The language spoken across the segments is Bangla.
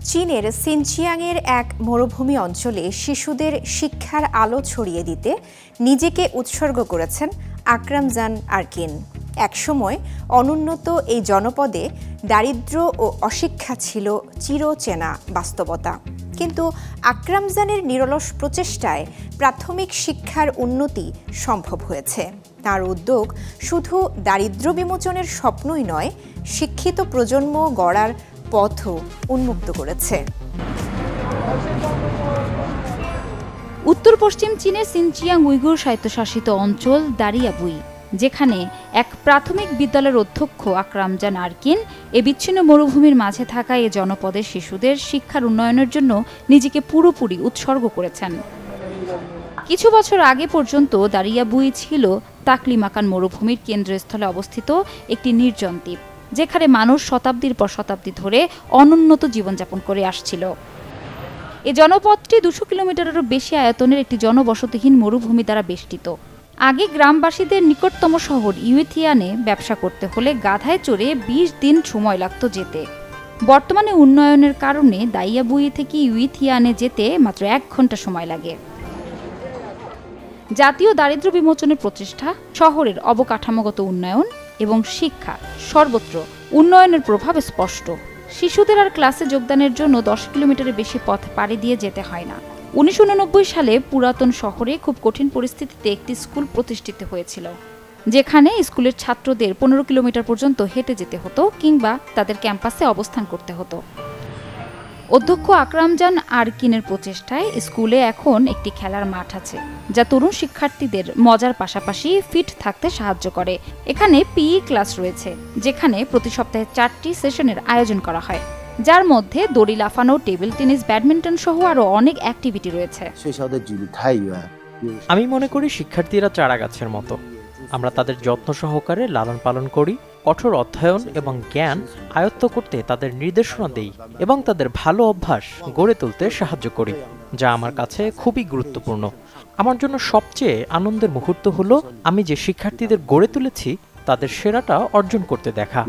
চীনের সিনচিয়াংয়ের এক মরুভূমি অঞ্চলে শিশুদের শিক্ষার আলো ছড়িয়ে দিতে নিজেকে উৎসর্গ করেছেন আকরাম জান আরকিন। একসময় অনুন্নত এই জনপদে দারিদ্র্য ও অশিক্ষা ছিল চিরচেনা বাস্তবতা, কিন্তু আকরাম জানের নিরলস প্রচেষ্টায় প্রাথমিক শিক্ষার উন্নতি সম্ভব হয়েছে। তার উদ্যোগ শুধু দারিদ্র্য বিমোচনের স্বপ্নই নয়, শিক্ষিত প্রজন্ম গড়ার পথও উন্মুক্ত করেছে। উত্তর পশ্চিম চীনের সিনচিয়াং উইগুর স্বায়ত্তশাসিত অঞ্চল দারিয়াবুই, যেখানে এক প্রাথমিক বিদ্যালয়ের অধ্যক্ষ আকরাম জান আরকিন এ বিচ্ছিন্ন মরুভূমির মাঝে থাকা এ জনপদের শিশুদের শিক্ষার উন্নয়নের জন্য নিজেকে পুরোপুরি উৎসর্গ করেছেন। কিছু বছর আগে পর্যন্ত দারিয়াবুই ছিল তাকলিমাকান মরুভূমির কেন্দ্রস্থলে অবস্থিত একটি নির্জন দ্বীপ, যেখানে মানুষ শতাব্দীর পর শতাব্দী ধরে অনুন্নত জীবনযাপন করে আসছিল। এই জনপদটি 200 কিলোমিটারেরও বেশি আয়তনের একটি জনবসতিহীন মরুভূমি দ্বারা বেষ্টিত। আগে গ্রামবাসীদের নিকটতম শহর ইউইথিয়ানে ব্যবসা করতে হলে গাধায় চড়ে 20 দিন সময় লাগত যেতে। বর্তমানে উন্নয়নের কারণে দারিয়াবুই থেকে ইউইথিয়ানে যেতে মাত্র 1 ঘন্টা সময় লাগে। জাতীয় দারিদ্র্য বিমোচনের প্রচেষ্টা, শহরের অবকাঠামোগত উন্নয়ন এবং শিক্ষা সর্বত্র উন্নয়নের প্রভাব স্পষ্ট। শিশুদের আর ক্লাসে যোগদানের জন্য 10 কিলোমিটারের বেশি পথ পাড়ি দিয়ে যেতে হয় না। 1989 সালে পুরাতন শহরে খুব কঠিন পরিস্থিতিতে একটি স্কুল প্রতিষ্ঠিত হয়েছিল, যেখানে স্কুলের ছাত্রদের 15 কিলোমিটার পর্যন্ত হেঁটে যেতে হতো কিংবা তাদের ক্যাম্পাসে অবস্থান করতে হতো। অধ্যক্ষ আকরাম জান আরকিনের প্রচেষ্টায় স্কুলে এখন একটি খেলার মাঠ আছে, যা তরুণ শিক্ষার্থীদের মজার পাশাপাশি ফিট থাকতে সাহায্য করে। এখানে পিই ক্লাস রয়েছে, যেখানে প্রতি সপ্তাহে 4টি সেশনের আয়োজন করা হয়, যার মধ্যে দড়ি লাফানো, টেবিল টেনিস, ব্যাডমিন্টন সহ আরও অনেক অ্যাক্টিভিটি রয়েছে। আমি মনে করি শিক্ষার্থীরা চারা গাছের মতো। আমরা তাদের যত্ন সহকারে লালন পালন করি, কঠোর অধ্যয়ন এবং জ্ঞান আয়ত্ত করতে তাদের নির্দেশনা দেই এবং তাদের ভালো অভ্যাস গড়ে তুলতে সাহায্য করি, যা আমার কাছে খুবই গুরুত্বপূর্ণ। আমার জন্য সবচেয়ে আনন্দের মুহূর্ত হলো আমি যে শিক্ষার্থীদের গড়ে তুলেছি তাদের সেরাটা অর্জন করতে দেখা।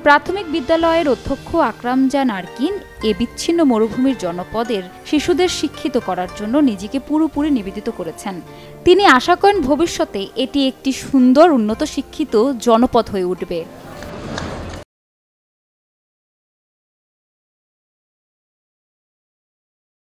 প্রাথমিক বিদ্যালয়ের অধ্যক্ষ আকরাম জান আরকিন এ বিচ্ছিন্ন মরুভূমির জনপদের শিশুদের শিক্ষিত করার জন্য নিজেকে পুরোপুরি নিবেদিত করেছেন। তিনি আশা করেন ভবিষ্যতে এটি একটি সুন্দর, উন্নত, শিক্ষিত জনপদ হয়ে উঠবে।